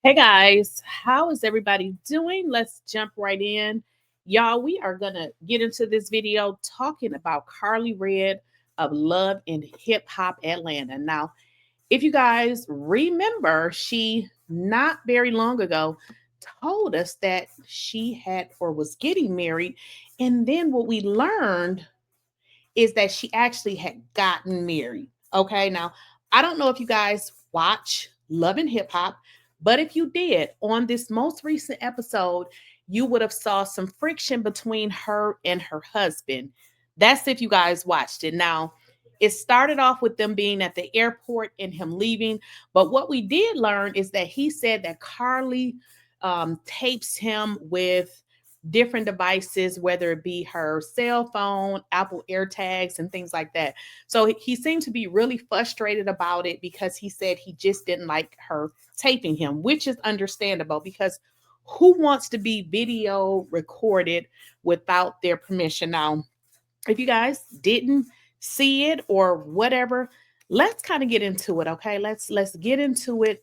Hey guys, how is everybody doing? Let's jump right in. Y'all, we are going to get into this video talking about Karlie Redd of Love and Hip Hop Atlanta. Now, if you guys remember, she not very long ago told us that she had or was getting married. And then what we learned is that she actually had gotten married. Okay, now I don't know if you guys watch Love and Hip Hop, but if you did, on this most recent episode, you would have saw some friction between her and her husband. That's if you guys watched it. Now, it started off with them being at the airport and him leaving, but what we did learn is that he said that Karlie tapes him with different devices, whether it be her cell phone, Apple AirTags, and things like that. So he seemed to be really frustrated about it because he said he just didn't like her taping him, which is understandable because who wants to be video recorded without their permission? Now, if you guys didn't see it or whatever, let's kind of get into it. Okay, let's get into it.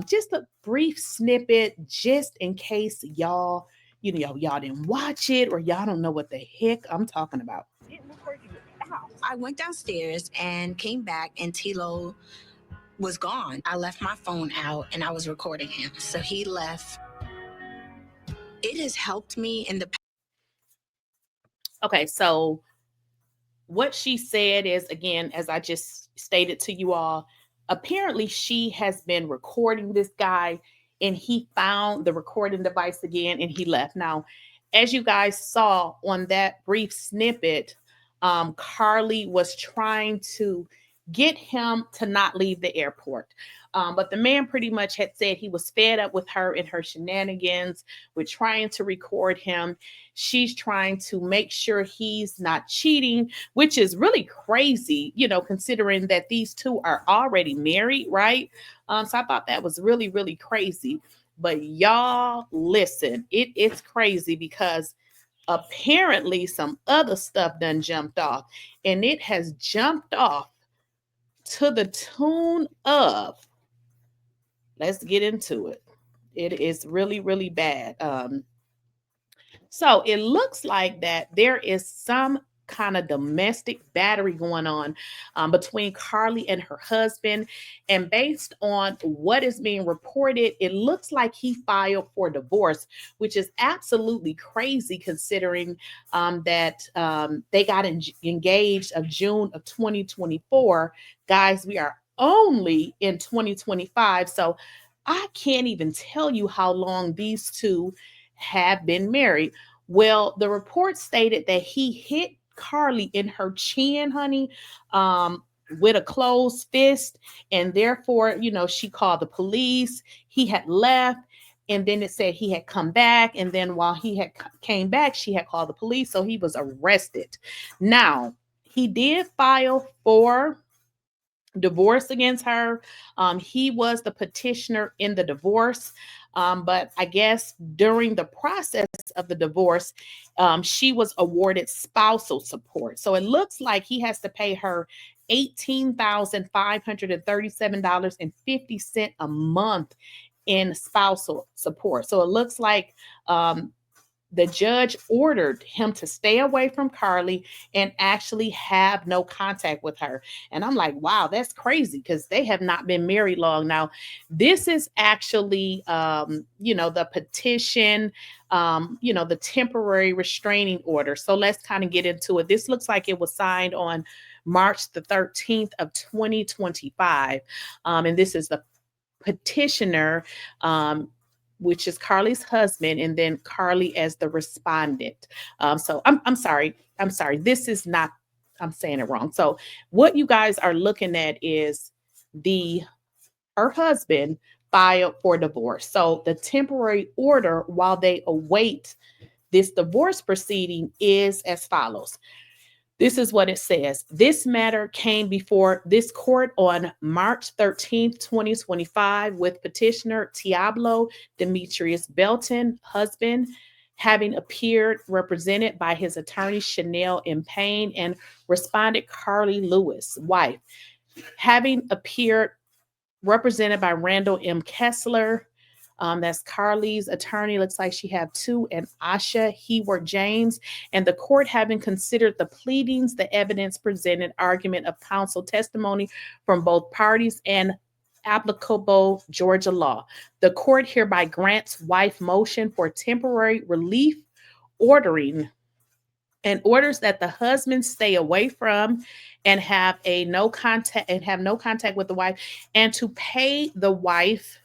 Just a brief snippet, just in case y'all didn't watch it or y'all don't know what the heck I'm talking about. I went downstairs and came back, and Tilo was gone. I left my phone out and I was recording him. So he left. It has helped me in the past. Okay, so what she said is, again, as I just stated to you all, apparently she has been recording this guy and he found the recording device again and he left. Now, as you guys saw on that brief snippet, Karlie was trying to get him to not leave the airport. But the man pretty much had said he was fed up with her and her shenanigans with trying to record him. She's trying to make sure he's not cheating, which is really crazy, considering that these two are already married, right? So I thought that was really, really crazy. But y'all, listen, it's crazy because apparently some other stuff done jumped off, and it has jumped off to the tune of, let's get into it. It is really, really bad. So it looks like that there is some kind of domestic battery going on between Karlie and her husband. And based on what is being reported, it looks like he filed for divorce, which is absolutely crazy considering that they got engaged of June of 2024. Guys, we are only in 2025. So I can't even tell you how long these two have been married. Well, the report stated that he hit Karlie in her chin, honey, with a closed fist, and therefore, she called the police. He had left, and then it said he had come back, and then while he had came back, she had called the police, so he was arrested. Now, he did file for divorce against her. He was the petitioner in the divorce. But I guess during the process of the divorce, she was awarded spousal support. So it looks like he has to pay her $18,537.50 a month in spousal support. So it looks like the judge ordered him to stay away from Karlie and actually have no contact with her. And I'm like, wow, that's crazy because they have not been married long. Now, this is actually, the petition, the temporary restraining order. So let's kind of get into it. This looks like it was signed on March the 13th of 2025. And this is the petitioner, which is Karlie's husband, and then Karlie as the respondent. So I'm sorry. I'm sorry. This is not, I'm saying it wrong. So what you guys are looking at is her husband filed for divorce. So the temporary order while they await this divorce proceeding is as follows. This is what it says. This matter came before this court on March 13th, 2025, with petitioner Tiablo Demetrius Belton, husband, having appeared represented by his attorney Chanel M. Payne, and respondent Karlie Lewis, wife, having appeared represented by Randall M. Kessler, That's Karlie's attorney. Looks like she have two, and Asha Heward James. And the court, having considered the pleadings, the evidence presented, argument of counsel, testimony from both parties, and applicable Georgia law, the court hereby grants wife motion for temporary relief, ordering and orders that the husband stay away from and have no contact with the wife, and to pay the wife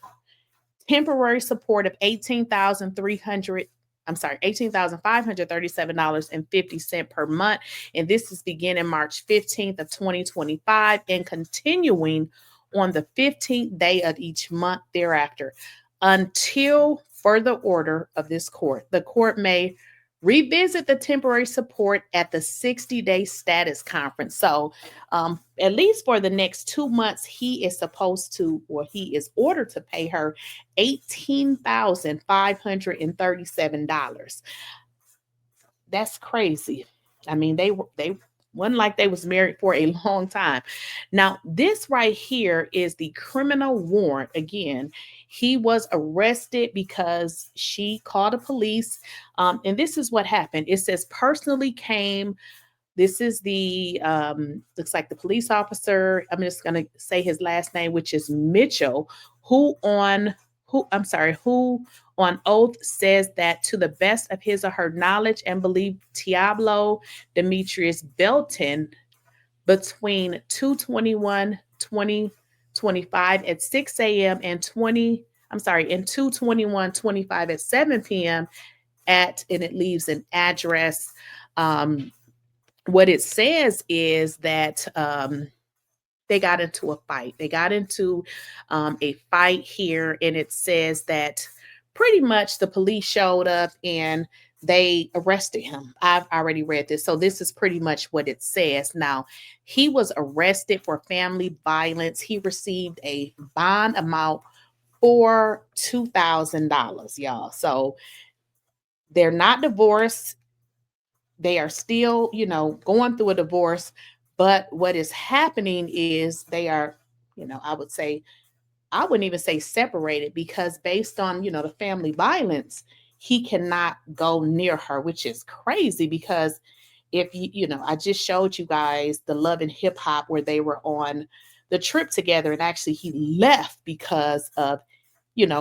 temporary support of $18,537.50 per month. And this is beginning March 15th of 2025 and continuing on the 15th day of each month thereafter until further order of this court. The court may revisit the temporary support at the 60-day status conference. So at least for the next 2 months, he is supposed to, or he is ordered to pay her $18,537. That's crazy. I mean, they wasn't like they was married for a long time. Now, this right here is the criminal warrant. Again, he was arrested because she called the police. And this is what happened. It says personally came. This is the looks like the police officer. I'm just gonna say his last name, which is Mitchell, who on oath says that to the best of his or her knowledge and belief, Tiablo Demetrius Belton between 221 2025 at 6 a.m. and 221 25 at 7 p.m. and it leaves an address. What it says is that they got into a fight. They got into a fight here, and it says that pretty much the police showed up and they arrested him. I've already read this. So this is pretty much what it says. Now, he was arrested for family violence. He received a bond amount for $2,000, y'all. So they're not divorced. They are still, going through a divorce. But what is happening is they are, I would say, I wouldn't even say separated, because based on, the family violence, he cannot go near her, which is crazy because if I just showed you guys the Love and Hip Hop where they were on the trip together, and actually he left because of,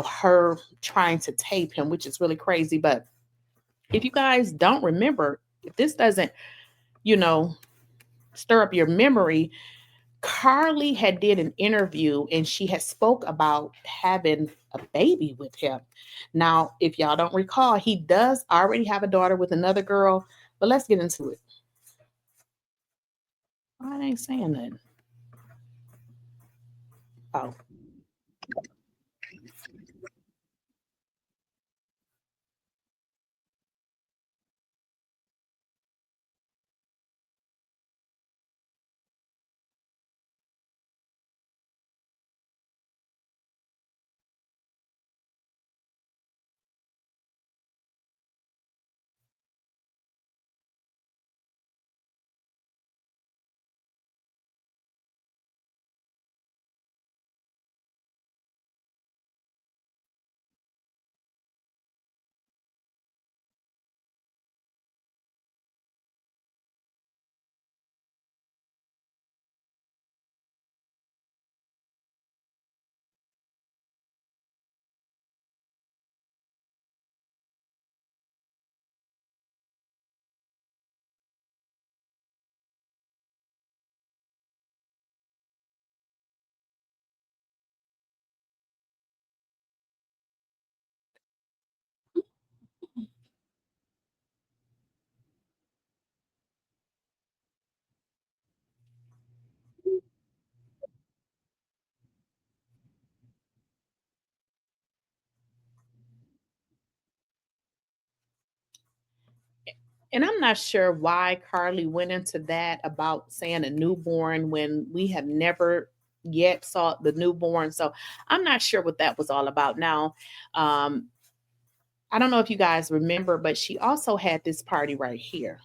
her trying to tape him, which is really crazy. But if you guys don't remember, if this doesn't, you know, stir up your memory, Karlie had did an interview and she had spoke about having a baby with him. Now, if y'all don't recall, he does already have a daughter with another girl, but let's get into it. I ain't saying that. Oh. And I'm not sure why Karlie went into that about saying a newborn when we have never yet saw the newborn. So I'm not sure what that was all about. Now, I don't know if you guys remember, but she also had this party right here.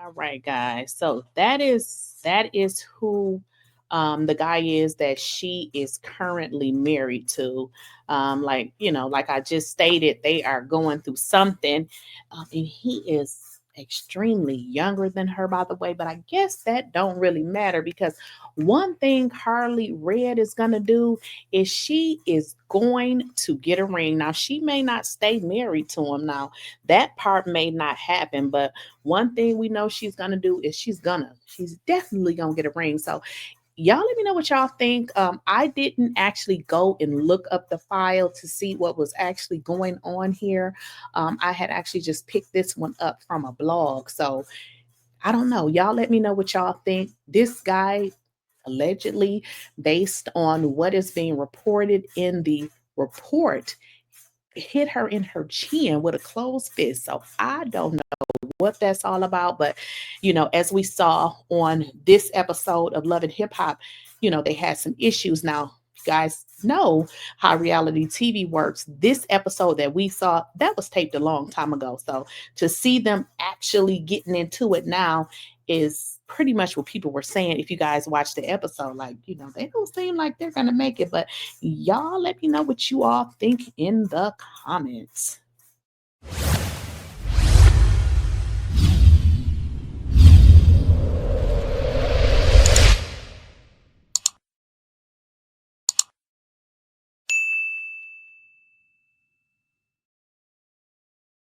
All right, guys. So that is who the guy is that she is currently married to. Like like I just stated, they are going through something, and he is extremely younger than her, by the way. But I guess that don't really matter because one thing Karlie Redd is gonna do is she is going to get a ring. Now she may not stay married to him. Now that part may not happen, but one thing we know she's gonna do is she's definitely gonna get a ring. So y'all let me know what y'all think. I didn't actually go and look up the file to see what was actually going on here. I had actually just picked this one up from a blog. So I don't know. Y'all let me know what y'all think. This guy allegedly, based on what is being reported in the report, hit her in her chin with a closed fist. So I don't know what that's all about. But, as we saw on this episode of Love and Hip Hop, they had some issues. Now, you guys know how reality TV works. This episode that we saw, that was taped a long time ago. So to see them actually getting into it now is pretty much what people were saying. If you guys watch the episode, like, they don't seem like they're going to make it. But y'all let me know what you all think in the comments.